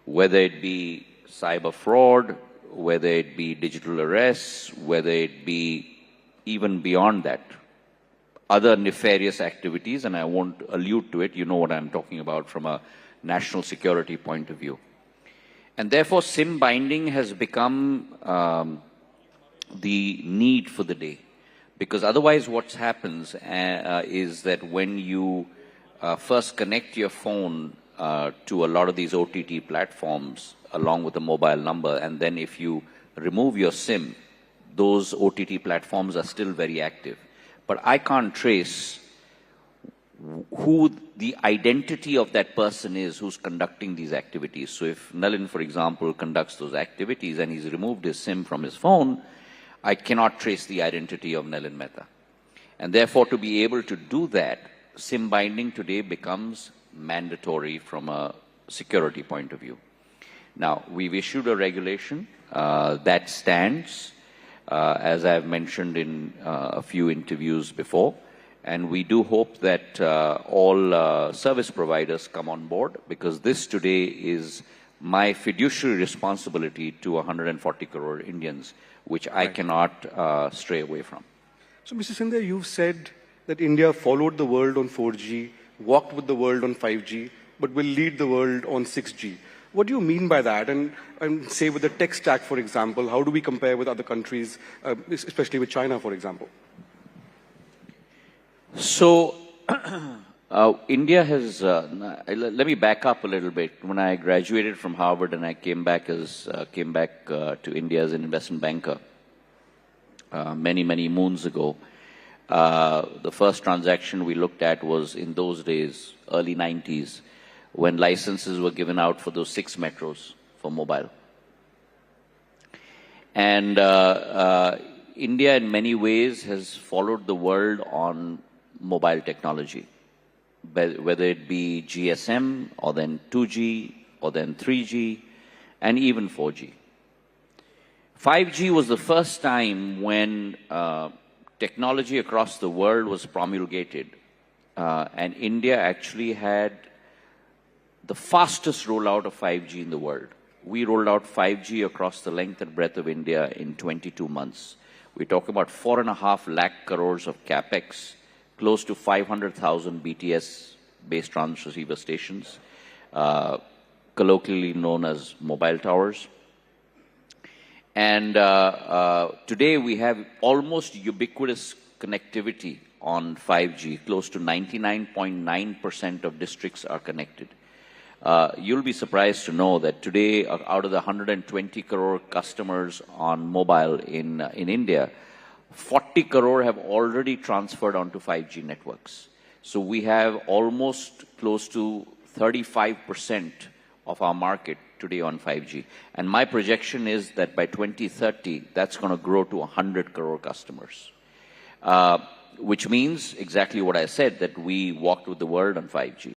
whether it be cyber fraud, whether it be digital arrests, whether it be even beyond that, other nefarious activities, and I won't allude to it, you know what I'm talking about from a national security point of view. And therefore, SIM binding has become the need for the day. Because otherwise what happens is that when you first connect your phone to a lot of these OTT platforms along with a mobile number, and then if you remove your SIM, those OTT platforms are still very active. But I can't trace who the identity of that person is who's conducting these activities. So if Nalin, for example, conducts those activities and he's removed his SIM from his phone, I cannot trace the identity of Nalin Mehta. And therefore, to be able to do that, SIM binding today becomes mandatory from a security point of view. Now, we've issued a regulation that stands, as I've mentioned in a few interviews before, and we do hope that all service providers come on board, because this today is my fiduciary responsibility to 140 crore Indians, which I cannot stray away from. So, Mr. Scindia, you've said that India followed the world on 4G, walked with the world on 5G, but will lead the world on 6G. What do you mean by that? And say with the tech stack, for example, how do we compare with other countries, especially with China, for example? So, India has, let me back up a little bit. When I graduated from Harvard and I came back to India as an investment banker many, many moons ago, the first transaction we looked at was in those days, early 90s, when licenses were given out for those 6 metros for mobile. And India in many ways has followed the world on mobile technology, whether it be GSM or then 2G or then 3G and even 4G. 5G was the first time when technology across the world was promulgated, and India actually had the fastest rollout of 5G in the world. We rolled out 5G across the length and breadth of India in 22 months. We talk about 4.5 lakh crores of capex, close to 500,000 BTS-based transceiver stations, colloquially known as mobile towers. And today we have almost ubiquitous connectivity on 5G. Close to 99.9% of districts are connected. You'll be surprised to know that today, out of the 120 crore customers on mobile in India, 40 crore have already transferred onto 5G networks. So we have almost close to 35% of our market today on 5G. And my projection is that by 2030, that's going to grow to 100 crore customers. Which means exactly what I said, that we walked with the world on 5G.